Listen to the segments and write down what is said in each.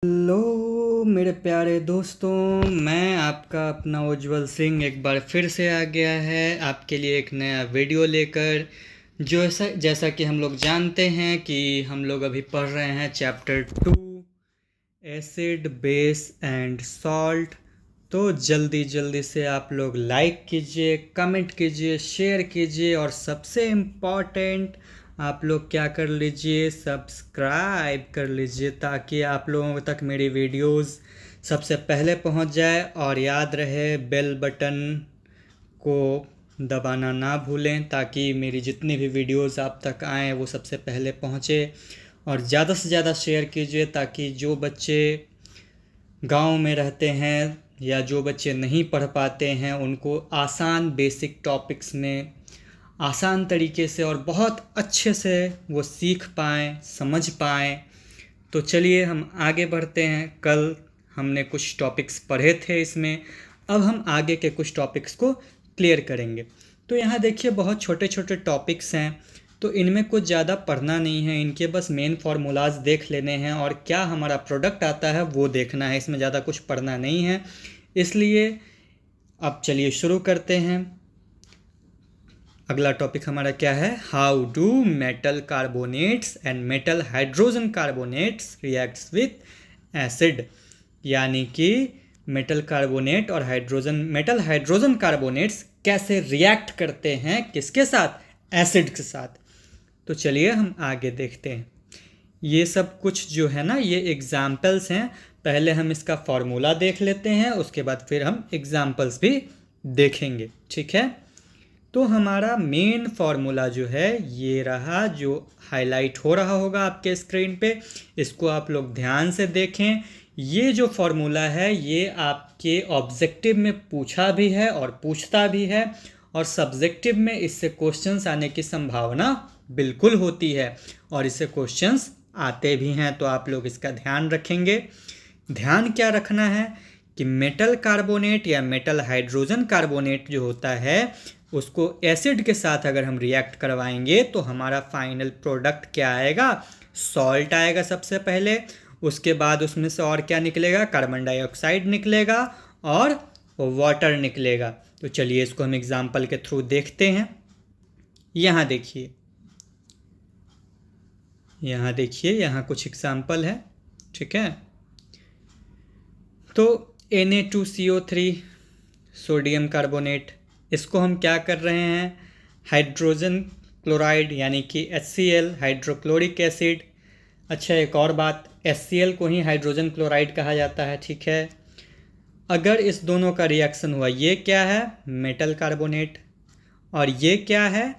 Hello मेरे प्यारे दोस्तों, मैं आपका अपना उज्जवल सिंह एक बार फिर से आ गया है आपके लिए एक नया वीडियो लेकर। जो जैसा कि हम लोग जानते हैं कि हम लोग अभी पढ़ रहे हैं chapter 2, acid base and salt. तो जल्दी जल्दी से आप लोग लाइक कीजिए, कमेंट कीजिए, शेयर कीजिए और सबसे इम्पॉर्टेंट आप लोग क्या कर लीजिए, सब्सक्राइब कर लीजिए ताकि आप लोगों तक मेरी वीडियोस सबसे पहले पहुंच जाए। और याद रहे बेल बटन को दबाना ना भूलें ताकि मेरी जितनी भी वीडियोस आप तक आएँ वो सबसे पहले पहुंचे। और ज़्यादा से ज़्यादा शेयर कीजिए ताकि जो बच्चे गांव में रहते हैं या जो बच्चे नहीं पढ़ पाते हैं उनको आसान बेसिक टॉपिक्स में आसान तरीके से और बहुत अच्छे से वो सीख पाएँ, समझ पाएँ। तो चलिए हम आगे बढ़ते हैं। कल हमने कुछ टॉपिक्स पढ़े थे इसमें, अब हम आगे के कुछ टॉपिक्स को क्लियर करेंगे। तो यहाँ देखिए बहुत छोटे छोटे टॉपिक्स हैं, तो इनमें कुछ ज़्यादा पढ़ना नहीं है, इनके बस मेन फार्मूलाज देख लेने हैं और क्या हमारा प्रोडक्ट आता है वो देखना है, इसमें ज़्यादा कुछ पढ़ना नहीं है। इसलिए अब चलिए शुरू करते हैं। अगला टॉपिक हमारा क्या है, how do metal carbonates and metal hydrogen carbonates reacts with acid. यानी कि मेटल कार्बोनेट और मेटल हाइड्रोजन कार्बोनेट्स कैसे रिएक्ट करते हैं, किसके साथ, एसिड के साथ। तो चलिए हम आगे देखते हैं। ये सब कुछ जो है ना ये एग्जाम्पल्स हैं, पहले हम इसका फॉर्मूला देख लेते हैं, उसके बाद फिर हम एग्जाम्पल्स भी देखेंगे, ठीक है। तो हमारा मेन फार्मूला जो है ये रहा, जो हाईलाइट हो रहा होगा आपके स्क्रीन पे, इसको आप लोग ध्यान से देखें। ये जो फार्मूला है ये आपके ऑब्जेक्टिव में पूछा भी है और पूछता भी है, और सब्जेक्टिव में इससे क्वेश्चंस आने की संभावना बिल्कुल होती है और इससे क्वेश्चंस आते भी हैं। तो आप लोग इसका ध्यान रखेंगे। ध्यान क्या रखना है कि मेटल कार्बोनेट या मेटल हाइड्रोजन कार्बोनेट जो होता है उसको एसिड के साथ अगर हम रिएक्ट करवाएंगे तो हमारा फाइनल प्रोडक्ट क्या आएगा, सॉल्ट आएगा सबसे पहले। उसके बाद उसमें से और क्या निकलेगा, कार्बन डाइऑक्साइड निकलेगा और वाटर निकलेगा। तो चलिए इसको हम एग्जाम्पल के थ्रू देखते हैं। यहाँ देखिए, यहाँ कुछ एग्जाम्पल है, ठीक है। तो Na2CO3 सोडियम कार्बोनेट, इसको हम क्या कर रहे हैं, हाइड्रोजन क्लोराइड यानी कि HCl हाइड्रोक्लोरिक एसिड। अच्छा एक और बात, HCl को ही हाइड्रोजन क्लोराइड कहा जाता है, ठीक है। अगर इस दोनों का रिएक्शन हुआ, ये क्या है, मेटल कार्बोनेट, और ये क्या है,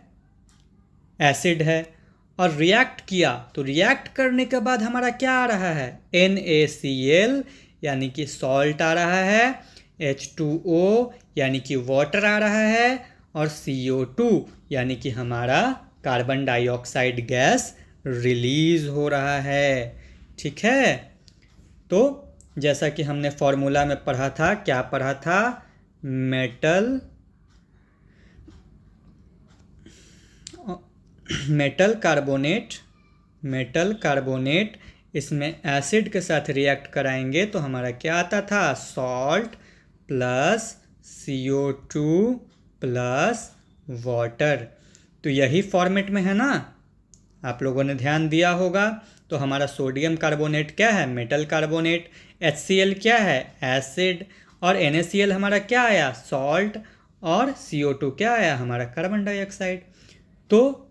एसिड है, और रिएक्ट किया तो रिएक्ट करने के बाद हमारा क्या आ रहा है, NaCl यानी कि सॉल्ट आ रहा है, H2O यानी कि वाटर आ रहा है, और CO2 यानी कि हमारा कार्बन डाइऑक्साइड गैस रिलीज हो रहा है, ठीक है। तो जैसा कि हमने फॉर्मूला में पढ़ा था, क्या पढ़ा था, मेटल कार्बोनेट इसमें एसिड के साथ रिएक्ट कराएंगे तो हमारा क्या आता था, salt plus CO2 plus water. तो यही फॉर्मेट में है ना, आप लोगों ने ध्यान दिया होगा। तो हमारा सोडियम कार्बोनेट क्या है, मेटल कार्बोनेट, HCl क्या है, एसिड, और NaCl हमारा क्या आया, सॉल्ट, और CO2 क्या आया, हमारा कार्बन डाइऑक्साइड। तो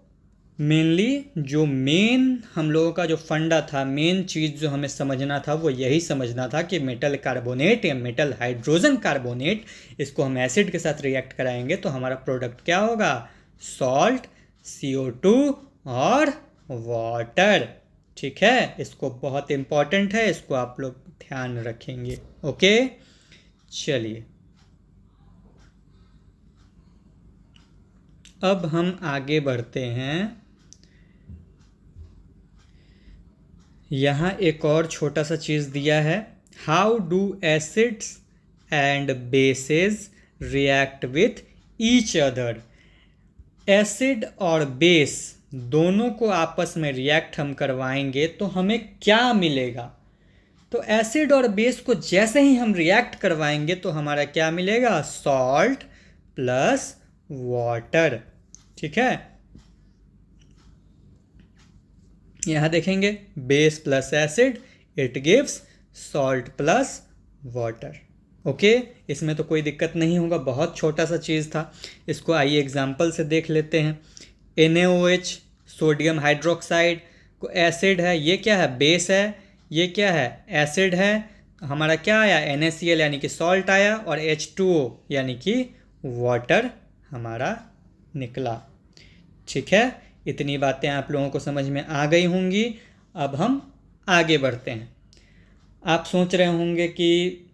मेनली जो मेन हम लोगों का जो फंडा था, मेन चीज़ जो हमें समझना था वो यही समझना था कि मेटल कार्बोनेट या मेटल हाइड्रोजन कार्बोनेट, इसको हम एसिड के साथ रिएक्ट कराएंगे तो हमारा प्रोडक्ट क्या होगा, सॉल्ट, CO2 और वाटर, ठीक है। इसको बहुत इम्पॉर्टेंट है, इसको आप लोग ध्यान रखेंगे, ओके। चलिए अब हम आगे बढ़ते हैं। यहाँ एक और छोटा सा चीज़ दिया है, how do acids and bases react with each other. Acid और बेस दोनों को आपस में रिएक्ट हम करवाएंगे तो हमें क्या मिलेगा, तो एसिड और बेस को जैसे ही हम रिएक्ट करवाएंगे तो हमारा क्या मिलेगा, सॉल्ट प्लस वाटर। ठीक है, यहां देखेंगे base plus acid it gives salt plus water. Okay, इसमें तो कोई दिक्कत नहीं होगा, बहुत छोटा सा चीज़ था। इसको आइए एग्जाम्पल से देख लेते हैं। NaOH सोडियम हाइड्रोक्साइड को एसिड है, ये क्या है, बेस है, ये क्या है, एसिड है। हमारा क्या आया, NaCl यानी कि सॉल्ट आया, और H2O यानी कि वाटर हमारा निकला। ठीक है, इतनी बातें आप लोगों को समझ में आ गई होंगी। अब हम आगे बढ़ते हैं। आप सोच रहे होंगे कि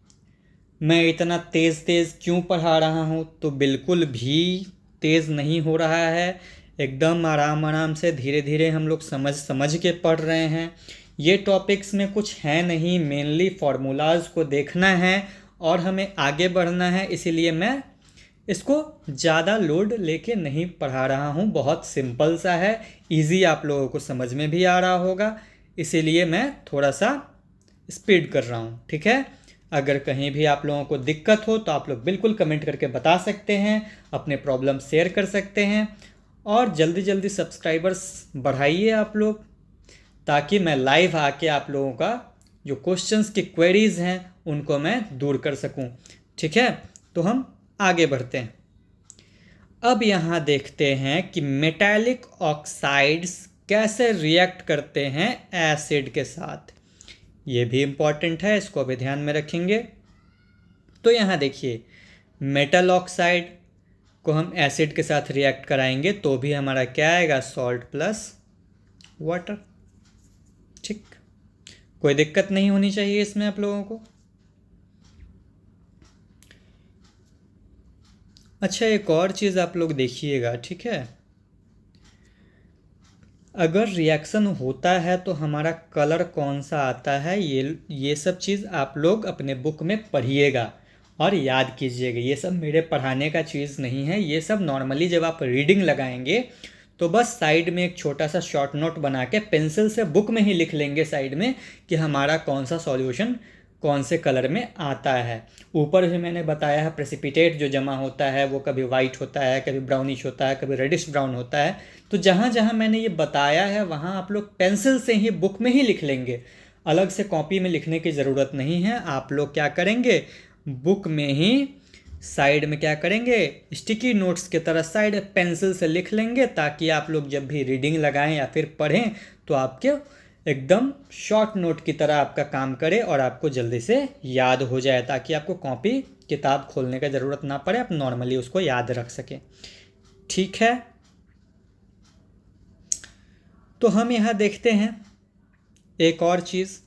मैं इतना तेज़ तेज़ क्यों पढ़ा रहा हूँ, तो बिल्कुल भी तेज़ नहीं हो रहा है, एकदम आराम आराम से धीरे धीरे हम लोग समझ समझ के पढ़ रहे हैं। ये टॉपिक्स में कुछ है नहीं, मेनली फार्मूलाज को देखना है और हमें आगे बढ़ना है, इसीलिए मैं इसको ज़्यादा लोड लेके नहीं पढ़ा रहा हूँ। बहुत सिंपल सा है, इजी, आप लोगों को समझ में भी आ रहा होगा, इसीलिए मैं थोड़ा सा स्पीड कर रहा हूँ। ठीक है, अगर कहीं भी आप लोगों को दिक्कत हो तो आप लोग बिल्कुल कमेंट करके बता सकते हैं, अपने प्रॉब्लम शेयर कर सकते हैं, और जल्दी जल्दी सब्सक्राइबर्स बढ़ाइए आप लोग, ताकि मैं लाइव आके आप लोगों का जो क्वेश्चंस की क्वेरीज हैं उनको मैं दूर कर सकूं। ठीक है, तो हम आगे बढ़ते हैं। अब यहाँ देखते हैं कि मेटालिक ऑक्साइड्स कैसे रिएक्ट करते हैं एसिड के साथ। ये भी इम्पॉर्टेंट है, इसको भी ध्यान में रखेंगे। तो यहाँ देखिए, मेटल ऑक्साइड को हम एसिड के साथ रिएक्ट कराएंगे तो भी हमारा क्या आएगा, सॉल्ट प्लस वाटर। ठीक, कोई दिक्कत नहीं होनी चाहिए इसमें आप लोगों को। अच्छा, एक और चीज़ आप लोग देखिएगा। ठीक है, अगर रिएक्शन होता है तो हमारा कलर कौन सा आता है, ये सब चीज़ आप लोग अपने बुक में पढ़िएगा और याद कीजिएगा। ये सब मेरे पढ़ाने का चीज़ नहीं है, ये सब नॉर्मली जब आप रीडिंग लगाएंगे तो बस साइड में एक छोटा सा शॉर्ट नोट बना के पेंसिल से बुक में ही लिख लेंगे साइड में कि हमारा कौन सा सॉल्यूशन कौन से कलर में आता है। ऊपर भी मैंने बताया है, प्रेसिपिटेट जो जमा होता है वो कभी वाइट होता है, कभी ब्राउनिश होता है, कभी रेडिश ब्राउन होता है। तो जहाँ जहाँ मैंने ये बताया है वहाँ आप लोग पेंसिल से ही बुक में ही लिख लेंगे, अलग से कॉपी में लिखने की ज़रूरत नहीं है। आप लोग क्या करेंगे, बुक में ही साइड में क्या करेंगे, स्टिकी नोट्स की तरह साइड पेंसिल से लिख लेंगे, ताकि आप लोग जब भी रीडिंग लगाएं या फिर पढ़ें तो आपके एकदम शॉर्ट नोट की तरह आपका काम करे और आपको जल्दी से याद हो जाए, ताकि आपको कॉपी किताब खोलने का ज़रूरत ना पड़े, आप नॉर्मली उसको याद रख सकें। ठीक है, तो हम यहाँ देखते हैं एक और चीज़।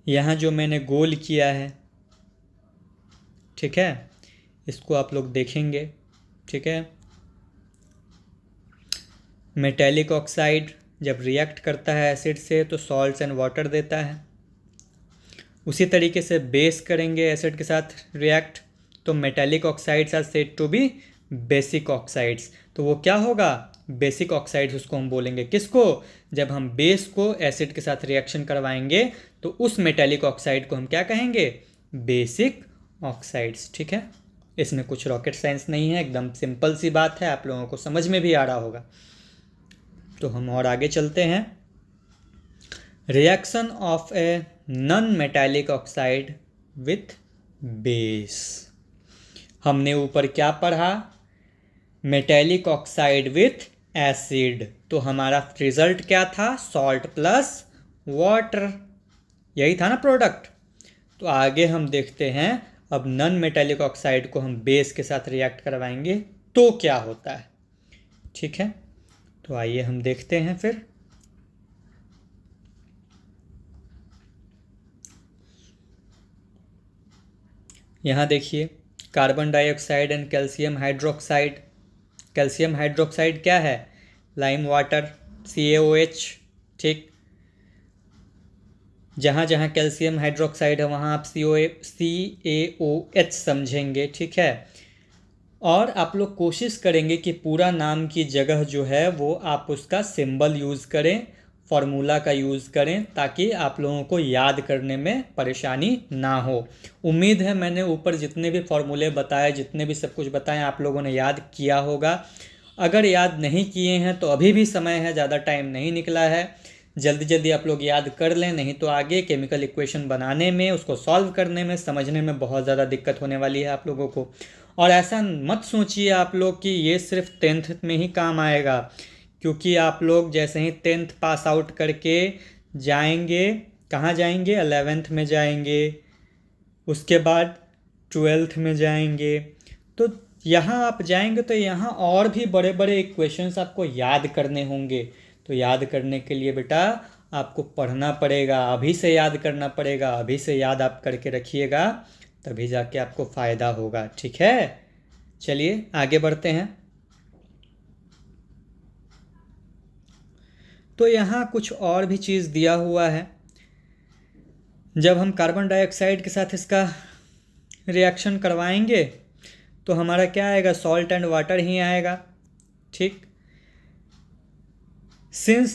यहाँ जो मैंने गोल किया है, ठीक है, इसको आप लोग देखेंगे। ठीक है, मेटालिक ऑक्साइड जब रिएक्ट करता है एसिड से तो सॉल्ट्स एंड वाटर देता है। उसी तरीके से बेस करेंगे एसिड के साथ रिएक्ट तो metallic oxides are said to be basic oxides. तो वो क्या होगा, बेसिक ऑक्साइड्स उसको हम बोलेंगे। किसको, जब हम बेस को एसिड के साथ रिएक्शन करवाएंगे तो उस मेटालिक ऑक्साइड को हम क्या कहेंगे, बेसिक ऑक्साइड्स। ठीक है, इसमें कुछ रॉकेट साइंस नहीं है, एकदम सिंपल सी बात है, आप लोगों को समझ में भी आ रहा होगा। तो हम और आगे चलते हैं। Reaction of a non metallic oxide with base. हमने ऊपर क्या पढ़ा, मेटालिक ऑक्साइड विथ एसिड, तो हमारा रिजल्ट क्या था, सॉल्ट प्लस वाटर, यही था ना प्रोडक्ट। तो आगे हम देखते हैं, अब नॉन मेटालिक ऑक्साइड को हम बेस के साथ रिएक्ट करवाएंगे तो क्या होता है। ठीक है, तो आइए हम देखते हैं फिर। यहाँ देखिए, carbon dioxide and calcium hydroxide. Calcium hydroxide क्या है, लाइम वाटर, CaOH। ठीक, जहाँ जहाँ कैल्शियम हाइड्रोक्साइड है वहाँ आप CaOH समझेंगे। ठीक है, और आप लोग कोशिश करेंगे कि पूरा नाम की जगह जो है वो आप उसका सिंबल यूज़ करें, फार्मूला का यूज़ करें, ताकि आप लोगों को याद करने में परेशानी ना हो। उम्मीद है मैंने ऊपर जितने भी फार्मूले बताए, जितने भी सब कुछ बताएं, आप लोगों ने याद किया होगा। अगर याद नहीं किए हैं तो अभी भी समय है, ज़्यादा टाइम नहीं निकला है। जल्दी जल्दी आप लोग याद कर लें, नहीं तो आगे केमिकल इक्वेशन बनाने में, उसको सॉल्व करने में, समझने में बहुत ज़्यादा दिक्कत होने वाली है आप लोगों को। और ऐसा मत सोचिए आप लोग कि ये सिर्फ 10th में ही काम आएगा, क्योंकि आप लोग जैसे ही 10th पास आउट करके जाएंगे, कहाँ जाएंगे, 11th में जाएंगे, उसके बाद 12th में जाएंगे, तो यहाँ आप जाएंगे तो यहाँ और भी बड़े बड़े इक्वेशंस आपको याद करने होंगे। तो याद करने के लिए बेटा आपको पढ़ना पड़ेगा, अभी से याद करना पड़ेगा, अभी से याद आप करके रखिएगा, तभी जाके आपको फ़ायदा होगा। ठीक है, चलिए आगे बढ़ते हैं। तो यहाँ कुछ और भी चीज़ दिया हुआ है। जब हम कार्बन डाइऑक्साइड के साथ इसका रिएक्शन करवाएंगे तो हमारा क्या आएगा, सॉल्ट एंड वाटर ही आएगा। ठीक, since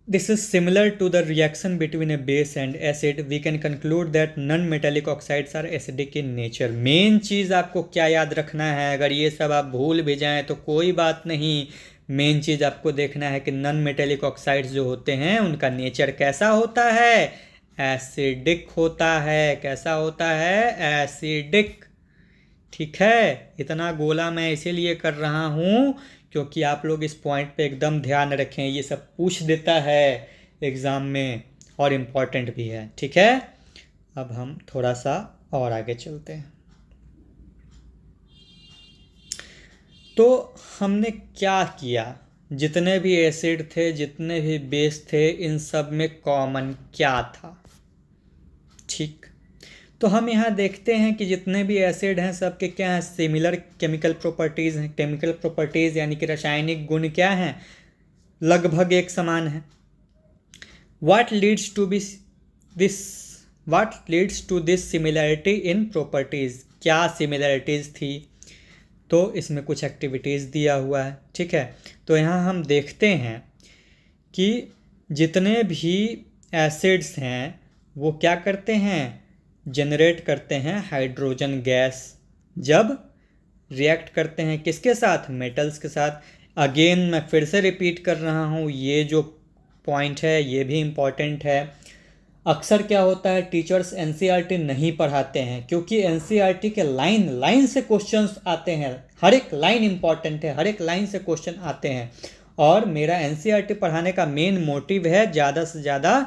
this is similar to the reaction between a base and acid, we can conclude that non-metallic oxides are acidic in nature। Main चीज़ आपको क्या याद रखना है, अगर ये सब आप भूल भी जाएं तो कोई बात नहीं, मेन चीज़ आपको देखना है कि नॉन मेटेलिक ऑक्साइड्स जो होते हैं उनका नेचर कैसा होता है, एसिडिक होता है। कैसा होता है, एसिडिक। ठीक है, इतना गोला मैं इसीलिए कर रहा हूँ क्योंकि आप लोग इस पॉइंट पे एकदम ध्यान रखें, ये सब पूछ देता है एग्ज़ाम में और इम्पॉर्टेंट भी है। ठीक है, अब हम थोड़ा सा और आगे चलते हैं। तो हमने क्या किया, जितने भी एसिड थे, जितने भी बेस थे, इन सब में कॉमन क्या था। ठीक, तो हम यहाँ देखते हैं कि जितने भी एसिड हैं सबके क्या हैं, सिमिलर केमिकल प्रॉपर्टीज़ हैं। केमिकल प्रॉपर्टीज़ यानी कि रासायनिक गुण क्या हैं, लगभग एक समान है। What leads to this similarity in properties, क्या सिमिलैरिटीज़ थी, तो इसमें कुछ एक्टिविटीज़ दिया हुआ है। ठीक है, तो यहाँ हम देखते हैं कि जितने भी एसिड्स हैं वो क्या करते हैं, जनरेट करते हैं हाइड्रोजन गैस, जब रिएक्ट करते हैं किसके साथ, मेटल्स के साथ। अगेन मैं फिर से रिपीट कर रहा हूँ, ये जो पॉइंट है ये भी इम्पॉर्टेंट है। अक्सर क्या होता है, टीचर्स एनसीईआरटी नहीं पढ़ाते हैं, क्योंकि एनसीईआरटी के लाइन लाइन से क्वेश्चंस आते हैं, हर एक लाइन इम्पॉर्टेंट है, हर एक लाइन से क्वेश्चन आते हैं। और मेरा एनसीईआरटी पढ़ाने का मेन मोटिव है ज़्यादा से ज़्यादा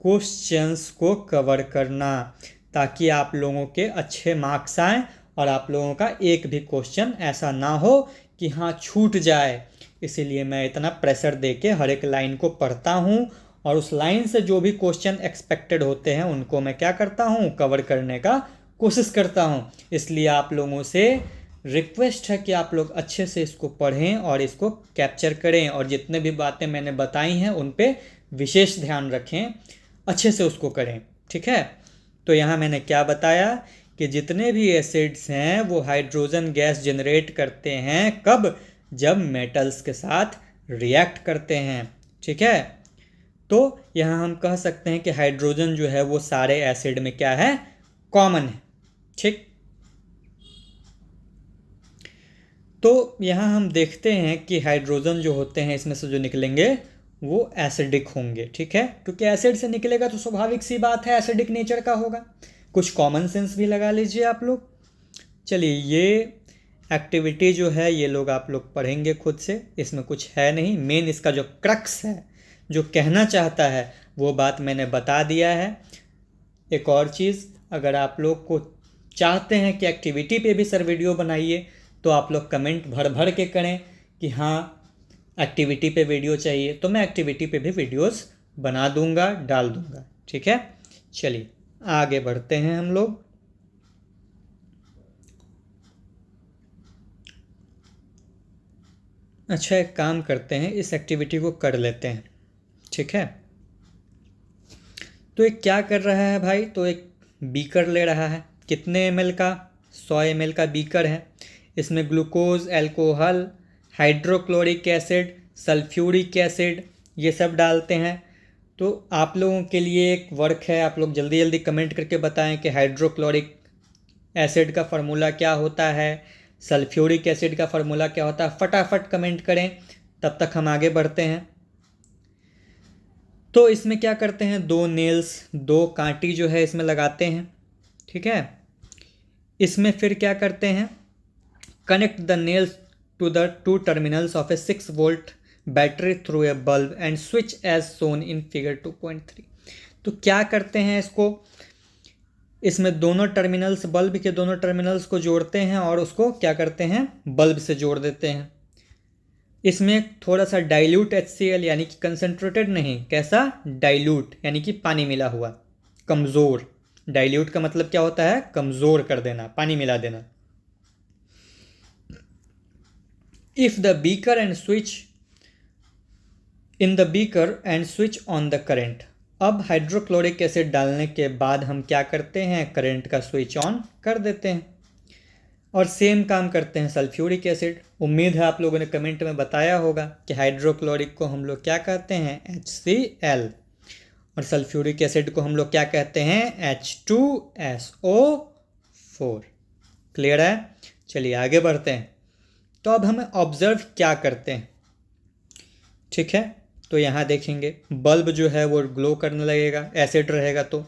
क्वेश्चंस को कवर करना, ताकि आप लोगों के अच्छे मार्क्स आएँ और आप लोगों का एक भी क्वेश्चन ऐसा ना हो कि हाँ छूट जाए। इसीलिए मैं इतना प्रेशर दे के हर एक लाइन को पढ़ता हूँ, और उस लाइन से जो भी क्वेश्चन एक्सपेक्टेड होते हैं उनको मैं क्या करता हूँ, कवर करने का कोशिश करता हूँ। इसलिए आप लोगों से रिक्वेस्ट है कि आप लोग अच्छे से इसको पढ़ें और इसको कैप्चर करें, और जितने भी बातें मैंने बताई हैं उन पे विशेष ध्यान रखें, अच्छे से उसको करें। ठीक है, तो यहाँ मैंने क्या बताया कि जितने भी एसिड्स हैं वो हाइड्रोजन गैस जनरेट करते हैं, कब, जब मेटल्स के साथ रिएक्ट करते हैं। ठीक है, तो यहाँ हम कह सकते हैं कि हाइड्रोजन जो है वो सारे एसिड में क्या है, कॉमन है। ठीक, तो यहाँ हम देखते हैं कि हाइड्रोजन जो होते हैं इसमें से जो निकलेंगे वो एसिडिक होंगे। ठीक है, क्योंकि एसिड से निकलेगा तो स्वाभाविक सी बात है एसिडिक नेचर का होगा। कुछ कॉमन सेंस भी लगा लीजिए आप लोग। चलिए, ये एक्टिविटी जो है ये लोग आप लोग पढ़ेंगे खुद से, इसमें कुछ है नहीं। मेन इसका जो क्रक्स है, जो कहना चाहता है, वो बात मैंने बता दिया है। एक और चीज़, अगर आप लोग को चाहते हैं कि एक्टिविटी पे भी सर वीडियो बनाइए, तो आप लोग कमेंट भर भर के करें कि हाँ एक्टिविटी पे वीडियो चाहिए, तो मैं एक्टिविटी पे भी वीडियोस बना दूंगा, डाल दूंगा। ठीक है, चलिए आगे बढ़ते हैं हम लोग। अच्छा, एक काम करते हैं, इस एक्टिविटी को कर लेते हैं। ठीक है, तो एक क्या कर रहा है भाई, तो एक बीकर ले रहा है, कितने ml का, 100 ml का बीकर है। इसमें glucose, alcohol, hydrochloric acid, sulphuric acid ये सब डालते हैं। तो आप लोगों के लिए एक वर्क है, आप लोग जल्दी जल्दी कमेंट करके बताएं कि हाइड्रोक्लोरिक एसिड का फार्मूला क्या होता है, सल्फ्यूरिक एसिड का फार्मूला क्या होता है। फटाफट कमेंट करें, तब तक हम आगे बढ़ते हैं। तो इसमें क्या करते हैं, 2 नेल्स, 2 कांटी जो है इसमें लगाते हैं, ठीक है। इसमें फिर क्या करते हैं, connect the nails to the 2 terminals of a 6 volt battery through a bulb and switch as shown in figure 2.3। तो क्या करते हैं, इसमें दोनों टर्मिनल्स, बल्ब के दोनों टर्मिनल्स को जोड़ते हैं और उसको क्या करते हैं, बल्ब से जोड़ देते हैं। इसमें थोड़ा सा डाइल्यूट HCl यानी कि कंसनट्रेटेड नहीं, कैसा, डाइल्यूट यानी कि पानी मिला हुआ, कमज़ोर। डाइल्यूट का मतलब क्या होता है, कमज़ोर कर देना, पानी मिला देना। If the beaker and switch in the beaker and switch on the current. अब हाइड्रोक्लोरिक एसिड डालने के बाद हम क्या करते हैं, करंट का स्विच ऑन कर देते हैं। और सेम काम करते हैं सल्फ्यूरिक एसिड। उम्मीद है आप लोगों ने कमेंट में बताया होगा कि हाइड्रोक्लोरिक को हम लोग क्या कहते हैं, HCl, और सल्फ्यूरिक एसिड को हम लोग क्या कहते हैं, H2SO4। क्लियर है? चलिए आगे बढ़ते हैं। तो अब हमें ऑब्जर्व क्या करते हैं, ठीक है। तो यहाँ देखेंगे बल्ब जो है वो ग्लो करने लगेगा, एसिड रहेगा तो।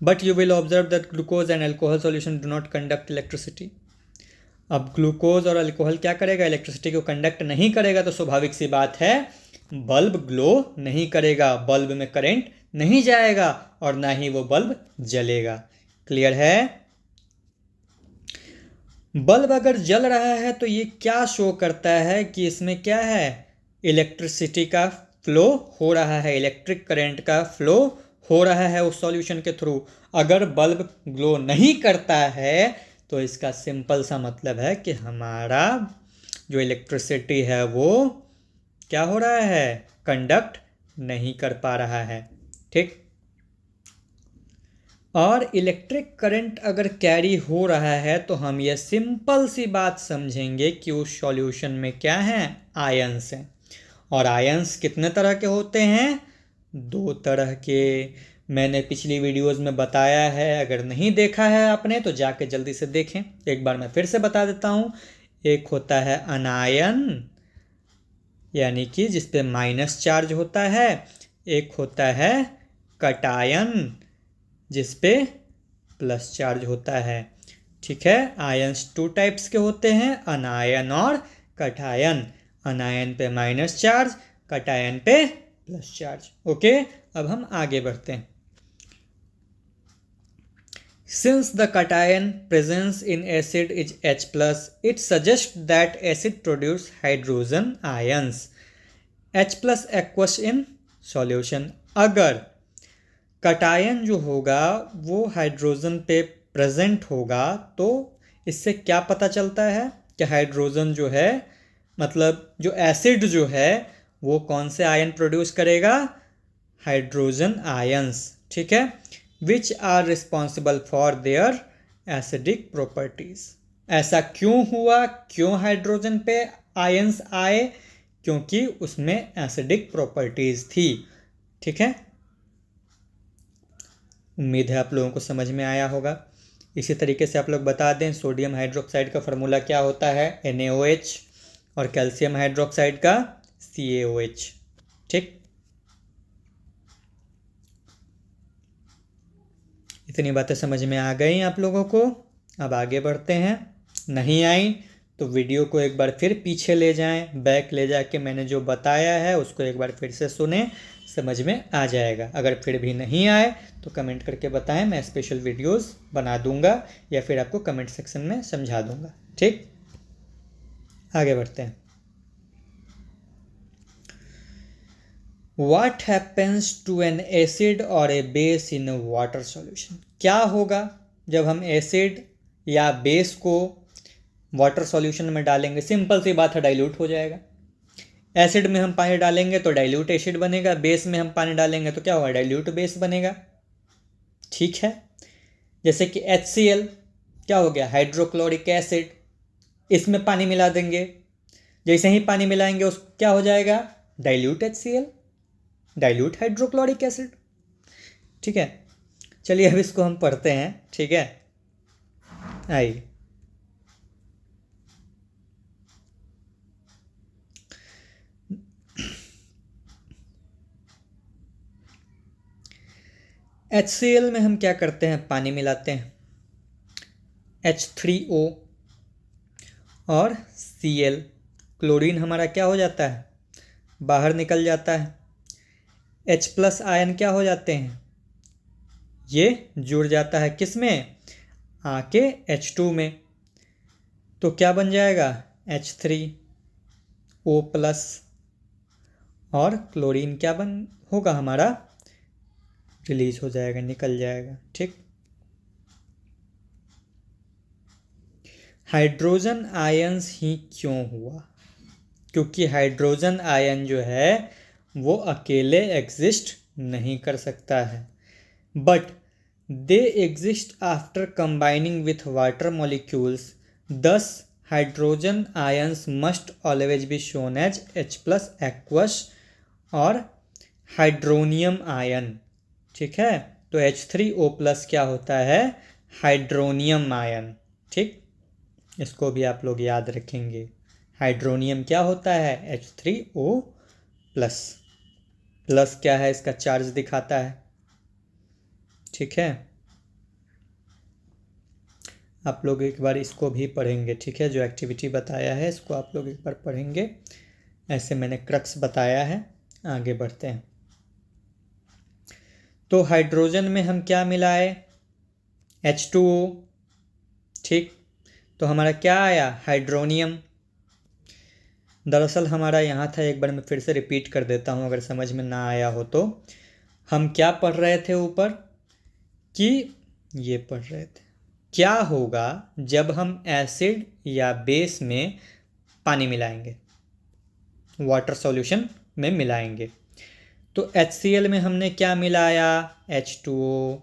But you will observe that glucose and alcohol solution do not conduct electricity. अब ग्लूकोज और अल्कोहल क्या करेगा, इलेक्ट्रिसिटी को कंडक्ट नहीं करेगा, तो स्वाभाविक सी बात है बल्ब ग्लो नहीं करेगा, बल्ब में करंट नहीं जाएगा और ना ही वो बल्ब जलेगा। क्लियर है? बल्ब अगर जल रहा है तो ये क्या शो करता है कि इसमें क्या है, इलेक्ट्रिसिटी का फ्लो हो रहा है, इलेक्ट्रिक करंट का फ्लो हो रहा है उस सॉल्यूशन के थ्रू। अगर बल्ब ग्लो नहीं करता है तो इसका सिंपल सा मतलब है कि हमारा जो इलेक्ट्रिसिटी है वो क्या हो रहा है, कंडक्ट नहीं कर पा रहा है, ठीक। और इलेक्ट्रिक करंट अगर कैरी हो रहा है तो हम ये सिंपल सी बात समझेंगे कि उस सॉल्यूशन में क्या है, आयंस हैं। और आयंस कितने तरह के होते हैं, 2 तरह के। मैंने पिछली वीडियोस में बताया है, अगर नहीं देखा है आपने तो जाके जल्दी से देखें। एक बार मैं फिर से बता देता हूँ। एक होता है अनायन, यानी कि जिस पे माइनस चार्ज होता है। एक होता है कटायन, जिस पे प्लस चार्ज होता है, ठीक है। आयंस 2 टाइप्स के होते हैं, अनायन और कटायन। अनायन पे माइनस चार्ज, कटायन पे प्लस चार्ज। ओके, अब हम आगे बढ़ते हैं। Since the cation presence in acid is H+, it suggests that acid produce hydrogen ions, H+ aqueous in solution। अगर कटायन जो होगा वो हाइड्रोजन पे प्रेजेंट होगा तो इससे क्या पता चलता है कि हाइड्रोजन जो है, मतलब जो एसिड जो है वो कौन से आयन प्रोड्यूस करेगा, हाइड्रोजन आयंस, ठीक है। Which are responsible for their acidic properties. ऐसा क्यों हुआ, क्यों हाइड्रोजन पे आयंस आए, क्योंकि उसमें एसिडिक प्रॉपर्टीज थी, ठीक है। उम्मीद है आप लोगों को समझ में आया होगा। इसी तरीके से आप लोग बता दें सोडियम हाइड्रोक्साइड का फार्मूला क्या होता है, NaOH, और कैल्शियम हाइड्रोक्साइड का CaOH, ठीक। इतनी बातें समझ में आ गई आप लोगों को। अब आगे बढ़ते हैं। नहीं आई तो वीडियो को एक बार फिर पीछे ले जाएं, बैक ले जाके मैंने जो बताया है उसको एक बार फिर से सुने, समझ में आ जाएगा। अगर फिर भी नहीं आए तो कमेंट करके बताएं, मैं स्पेशल वीडियोस बना दूंगा या फिर आपको कमेंट सेक्शन में समझा दूंगा, ठीक। आगे बढ़ते हैं। What happens to an acid or a base in a water solution? क्या होगा जब हम एसिड या बेस को वाटर सॉल्यूशन में डालेंगे? सिंपल सी बात है, डाइल्यूट हो जाएगा। एसिड में हम पानी डालेंगे तो डाइल्यूट एसिड बनेगा, बेस में हम पानी डालेंगे तो क्या होगा, डाइल्यूट बेस बनेगा, ठीक है। जैसे कि HCl क्या हो गया, हाइड्रोक्लोरिक एसिड, इसमें पानी मिला देंगे, जैसे ही पानी मिलाएंगे उस क्या हो जाएगा, dilute HCl, dilute hydrochloric acid. ठीक है, चलिए अब इसको हम पढ़ते हैं। ठीक है, आइए। HCl में हम क्या करते हैं, पानी मिलाते हैं, H3O और Cl, क्लोरीन हमारा क्या हो जाता है, बाहर निकल जाता है। H+ आयन क्या हो जाते हैं, ये जुड़ जाता है किस में, आके H2 में, तो क्या बन जाएगा, H3O+, और क्लोरीन क्या बन होगा हमारा, रिलीज हो जाएगा, निकल जाएगा। ठीक, हाइड्रोजन आयंस ही क्यों हुआ, क्योंकि हाइड्रोजन आयन जो है वो अकेले एग्जिस्ट नहीं कर सकता है, but they exist after combining with water molecules, thus hydrogen ions must always be shown as H+ aqueous और हाइड्रोनियम आयन। ठीक है, तो H3O+ क्या होता है, हाइड्रोनियम आयन। ठीक, इसको भी आप लोग याद रखेंगे, हाइड्रोनियम क्या होता है, H3O+, प्लस क्या है, इसका चार्ज दिखाता है। ठीक है, आप लोग एक बार इसको भी पढ़ेंगे। ठीक है, जो एक्टिविटी बताया है इसको आप लोग एक बार पढ़ेंगे, ऐसे मैंने क्रक्स बताया है। आगे बढ़ते हैं, तो हाइड्रोजन में हम क्या मिलाए, H2O। ठीक, तो हमारा क्या आया, हाइड्रोनियम। दरअसल हमारा यहाँ था, एक बार मैं फिर से रिपीट कर देता हूँ अगर समझ में ना आया हो तो। हम क्या पढ़ रहे थे ऊपर, कि ये पढ़ रहे थे क्या होगा जब हम एसिड या बेस में पानी मिलाएंगे, वाटर सॉल्यूशन में मिलाएंगे। तो HCl में हमने क्या मिलाया, H2O।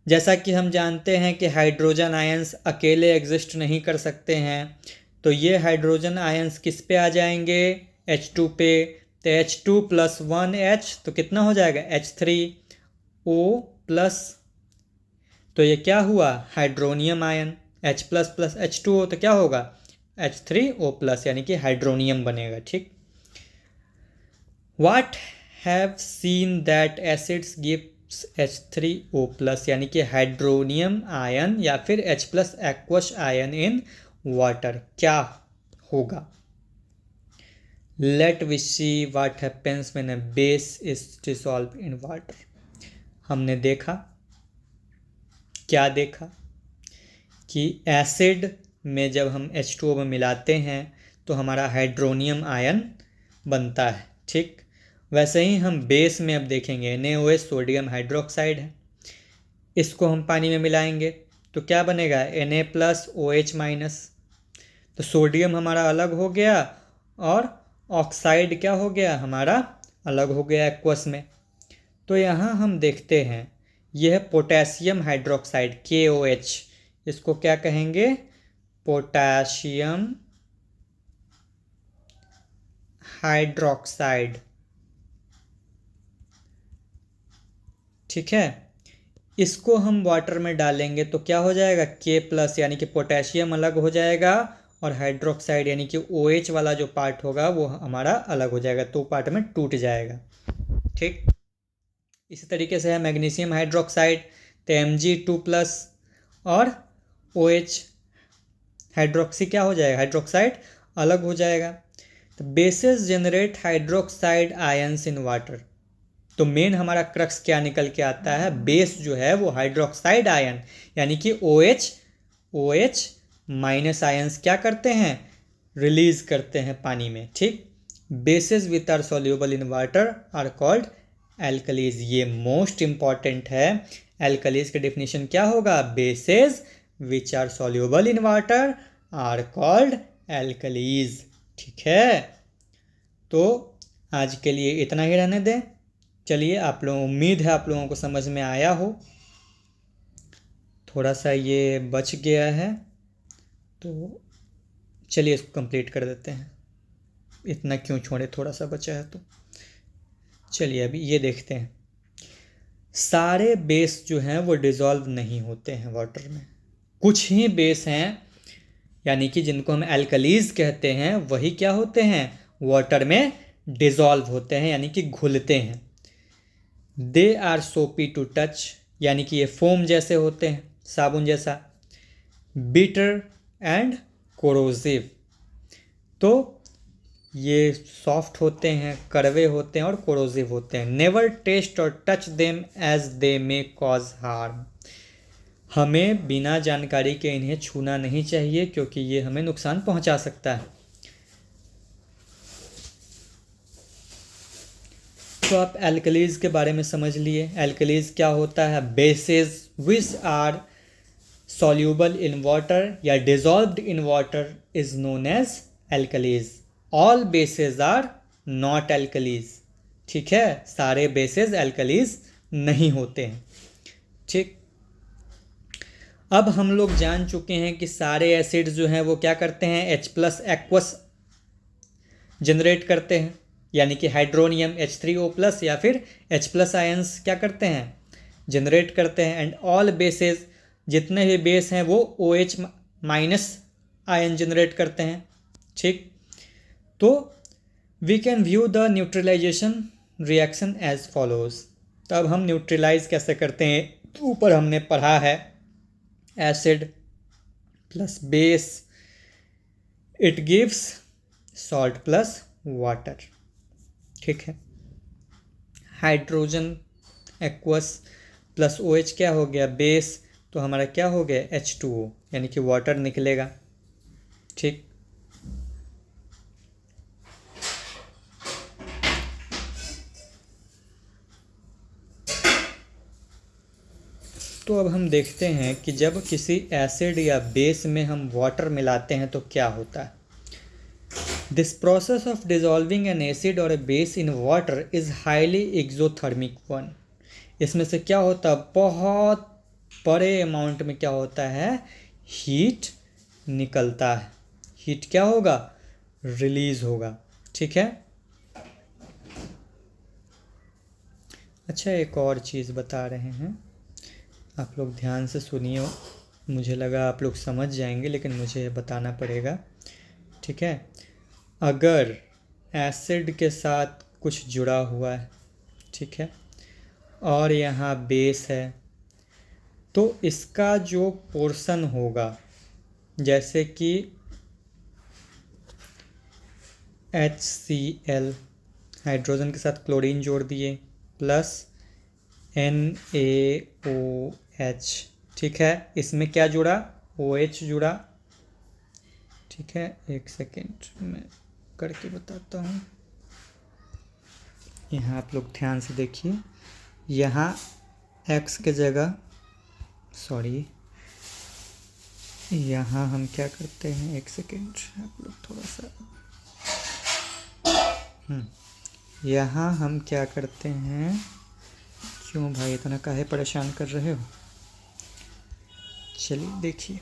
जैसा कि हम जानते हैं कि हाइड्रोजन आयंस अकेले एग्जिस्ट नहीं कर सकते हैं, तो ये हाइड्रोजन आयंस किस पे आ जाएंगे, H2 पे, तो H2 + 1H तो कितना हो जाएगा, H3O+, तो ये क्या हुआ, हाइड्रोनियम आयन। H+ + H2O तो क्या होगा, H3O+, यानी कि हाइड्रोनियम बनेगा। ठीक, What have seen that acids gives H3O+, यानी कि हाइड्रोनियम आयन या फिर H+ aqueous ion in water, क्या होगा। Let we see what happens when a base is dissolve in water. हमने देखा, क्या देखा, कि एसिड में जब हम H2O में मिलाते हैं तो हमारा हाइड्रोनियम आयन बनता है। ठीक, वैसे ही हम बेस में अब देखेंगे, NaOH सोडियम हाइड्रोक्साइड है, इसको हम पानी में मिलाएंगे तो क्या बनेगा, Na+OH-, तो सोडियम हमारा अलग हो गया और ऑक्साइड क्या हो गया, हमारा अलग हो गया एक्वस में। तो यहाँ हम देखते हैं, यह पोटेशियम हाइड्रोक्साइड KOH, इसको क्या कहेंगे, पोटेशियम हाइड्रोक्साइड। ठीक है, इसको हम वाटर में डालेंगे तो क्या हो जाएगा, K+, यानी कि पोटेशियम अलग हो जाएगा और हाइड्रोक्साइड यानी कि OH वाला जो पार्ट होगा वो हमारा अलग हो जाएगा, तो पार्ट में टूट जाएगा। ठीक, इसी तरीके से है मैग्नीशियम हाइड्रोक्साइड, तो Mg2+ और OH हाइड्रोक्सी क्या हो जाएगा, हाइड्रोक्साइड अलग हो जाएगा। तो bases generate hydroxide ions in water, तो मेन हमारा क्रक्स क्या निकल के आता है, बेस जो है वो हाइड्रोक्साइड आयन यानी कि OH आयंस क्या करते हैं, रिलीज करते हैं पानी में। ठीक, bases which are soluble in water are called alkalis, ये मोस्ट इंपॉर्टेंट है। एल्कलीज का डेफिनेशन क्या होगा, bases which are soluble in water are called alkalis. ठीक है, तो आज के लिए इतना ही रहने दें। चलिए, आप लोगों, उम्मीद है आप लोगों को समझ में आया हो, थोड़ा सा ये बच गया है तो चलिए इसको कंप्लीट कर देते हैं, इतना क्यों छोड़े, थोड़ा सा बचा है तो। चलिए अभी ये देखते हैं, सारे बेस जो हैं वो डिज़ोल्व नहीं होते हैं वाटर में, कुछ ही बेस हैं यानी कि जिनको हम एल्कलीज कहते हैं वही क्या होते हैं, वाटर में डिज़ोल्व होते हैं यानी कि घुलते हैं। दे आर सोपी टू टच यानी कि ये फोम जैसे होते हैं, साबुन जैसा। बिटर एंड कोरोसिव, तो ये सॉफ्ट होते हैं, कड़वे होते हैं और कोरोसिव होते हैं। नेवर टेस्ट और touch them as they may cause harm, हमें बिना जानकारी के इन्हें छूना नहीं चाहिए क्योंकि ये हमें नुकसान पहुंचा सकता है। तो आप एल्कलीज के बारे में समझ लिए। एल्कलीज क्या होता है, bases which are soluble in water या dissolved in water is known as alkalis. All bases are not alkalis. ठीक है, सारे बेसेस एल्कलीज नहीं होते हैं। ठीक, अब हम लोग जान चुके हैं कि सारे एसिड्स जो हैं वो क्या करते हैं, H+ एक्वस जनरेट करते हैं यानी कि हाइड्रोनियम H3O+ या फिर H+ आयंस क्या करते हैं, जनरेट करते हैं। एंड ऑल बेसेस, जितने भी बेस हैं वो OH- आयन जनरेट करते हैं। ठीक, तो we can view the neutralization reaction as follows. तो अब हम न्यूट्रलाइज कैसे करते हैं, तो ऊपर हमने पढ़ा है, acid plus base it gives salt plus water. ठीक है, हाइड्रोजन एक्वस प्लस OH क्या हो गया, बेस, तो हमारा क्या हो गया H2O यानी कि वाटर निकलेगा। ठीक, तो अब हम देखते हैं कि जब किसी एसिड या बेस में हम वाटर मिलाते हैं तो क्या होता है। This process of dissolving an acid और a base in water is highly exothermic one. इसमें से क्या होता है, बहुत बड़े अमाउंट में क्या होता है, हीट निकलता है। हीट क्या होगा, रिलीज होगा। ठीक है, अच्छा एक और चीज़ बता रहे हैं, आप लोग ध्यान से सुनिए, मुझे लगा आप लोग समझ जाएंगे लेकिन मुझे बताना पड़ेगा। ठीक है, अगर एसिड के साथ कुछ जुड़ा हुआ है, ठीक है, और यहाँ बेस है, तो इसका जो पोर्शन होगा, जैसे कि HCl, हाइड्रोजन के साथ क्लोरीन जोड़ दिए, प्लस NaOH। ठीक है, इसमें क्या जुड़ा, OH जुड़ा। ठीक है, एक सेकेंड मैं करके बताता हूँ। यहाँ आप लोग ध्यान से देखिए, यहाँ X के जगह, सॉरी, यहाँ हम क्या करते हैं, एक सेकेंड आप लोग थोड़ा सा, यहाँ हम क्या करते हैं, क्यों भाई इतना काहे परेशान कर रहे हो। चलिए देखिए,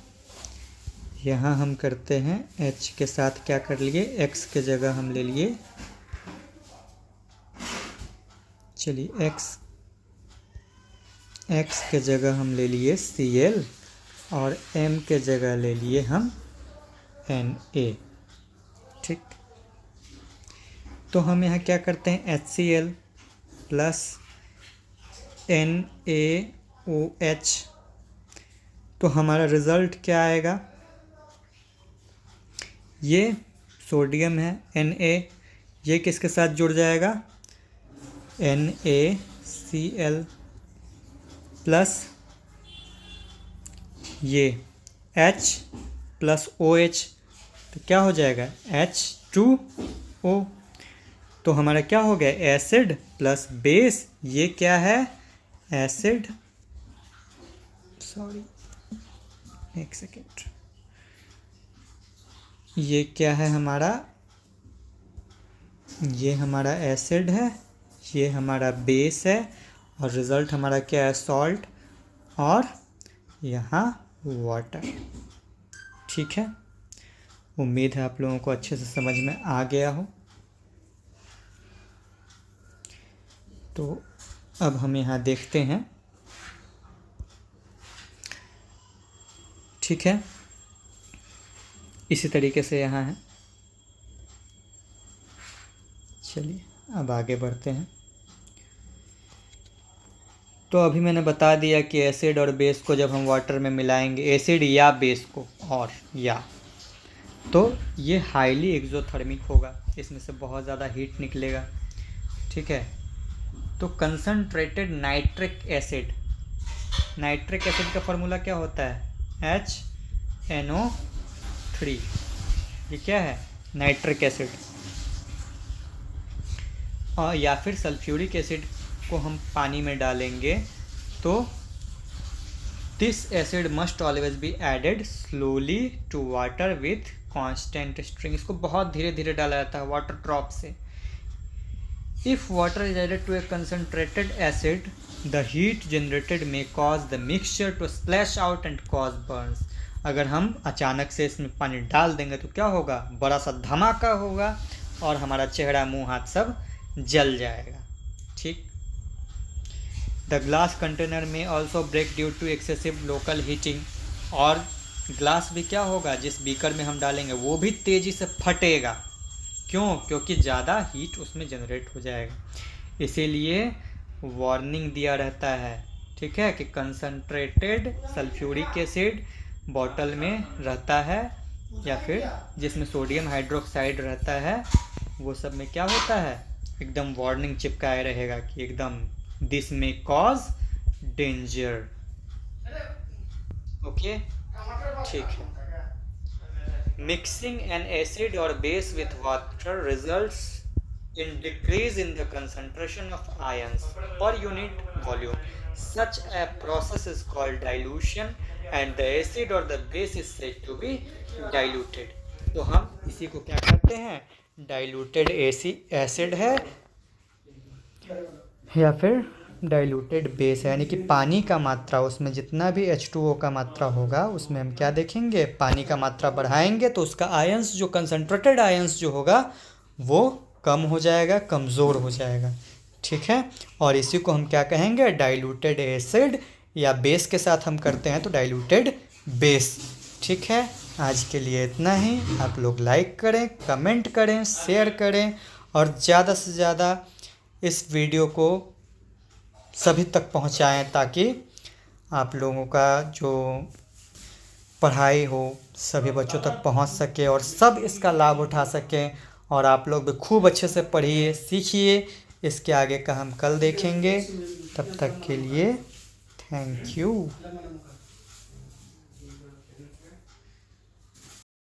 यहाँ हम करते हैं H के साथ क्या कर लिए, X के जगह हम ले लिए, चलिए X के जगह हम ले लिए Cl और M के जगह ले लिए हम Na। ठीक, तो हम यहाँ क्या करते हैं, HCl प्लस NaOH, तो हमारा रिज़ल्ट क्या आएगा, ये सोडियम है Na, ये किसके साथ जुड़ जाएगा, NaCl प्लस ये H प्लस OH, तो क्या हो जाएगा H2O। तो हमारा क्या हो गया, एसिड प्लस बेस, ये क्या है, एसिड, सॉरी एक सेकेंड, ये क्या है हमारा, ये हमारा एसिड है, ये हमारा बेस है, और रिज़ल्ट हमारा क्या है, सॉल्ट, और यहाँ वाटर। ठीक है, उम्मीद है आप लोगों को अच्छे से समझ में आ गया हो। तो अब हम यहाँ देखते हैं, ठीक है, इसी तरीके से यहाँ है। चलिए अब आगे बढ़ते हैं। तो अभी मैंने बता दिया कि एसिड और बेस को जब हम वाटर में मिलाएंगे, एसिड या बेस को, और या तो ये हाईली एक्सोथर्मिक होगा, इसमें से बहुत ज़्यादा हीट निकलेगा, ठीक है। तो concentrated nitric acid, nitric acid का फॉर्मूला क्या होता है? HNO3। ये क्या है? Nitric acid. और या फिर सल्फ्यूरिक एसिड को हम पानी में डालेंगे तो this acid must always be added slowly to water with constant stirring. इसको बहुत धीरे धीरे डाला जाता है वाटर ड्रॉप से। If water is added to a concentrated acid the heat generated may cause the mixture to splash out and cause burns. अगर हम अचानक से इसमें पानी डाल देंगे तो क्या होगा? बड़ा सा धमाका होगा और हमारा चेहरा मुंह हाथ सब जल जाएगा, ठीक। द ग्लास कंटेनर में also break due to excessive local heating. और ग्लास भी क्या होगा, जिस बीकर में हम डालेंगे वो भी तेज़ी से फटेगा। क्यों? क्योंकि ज़्यादा हीट उसमें जनरेट हो जाएगा। इसीलिए वार्निंग दिया रहता है, ठीक है, कि कंसनट्रेटेड सल्फ्यूरिक एसिड बॉटल में रहता है या फिर जिसमें सोडियम हाइड्रोक्साइड रहता है, वो सब में क्या होता है, एकदम वार्निंग चिपकाए रहेगा कि एकदम दिस में कॉज डेंजर। ओके, ठीक है। मिक्सिंग एन एसिड और base with water results in decrease in the concentration of ions per unit volume. Such a process is called dilution and the acid or the base is said to be diluted. तो हम इसी को क्या कहते हैं? Diluted acid है या फिर डाइल्यूटेड बेस है, यानी कि पानी का मात्रा, उसमें जितना भी H2O का मात्रा होगा उसमें हम क्या देखेंगे? पानी का मात्रा बढ़ाएंगे तो उसका आयंस, जो कंसनट्रेटेड आयंस जो होगा वो कम हो जाएगा, कमज़ोर हो जाएगा, ठीक है। और इसी को हम क्या कहेंगे? डाइल्यूटेड एसिड, या बेस के साथ हम करते हैं तो डाइल्यूटेड बेस, ठीक है। आज के लिए इतना ही। आप लोग लाइक करें, कमेंट करें, शेयर करें और ज़्यादा से ज़्यादा इस वीडियो को सभी तक पहुंचाएं ताकि आप लोगों का जो पढ़ाई हो सभी बच्चों तक पहुंच सके और सब इसका लाभ उठा सकें। और आप लोग भी खूब अच्छे से पढ़िए, सीखिए। इसके आगे का हम कल देखेंगे। तब तक के लिए थैंक यू।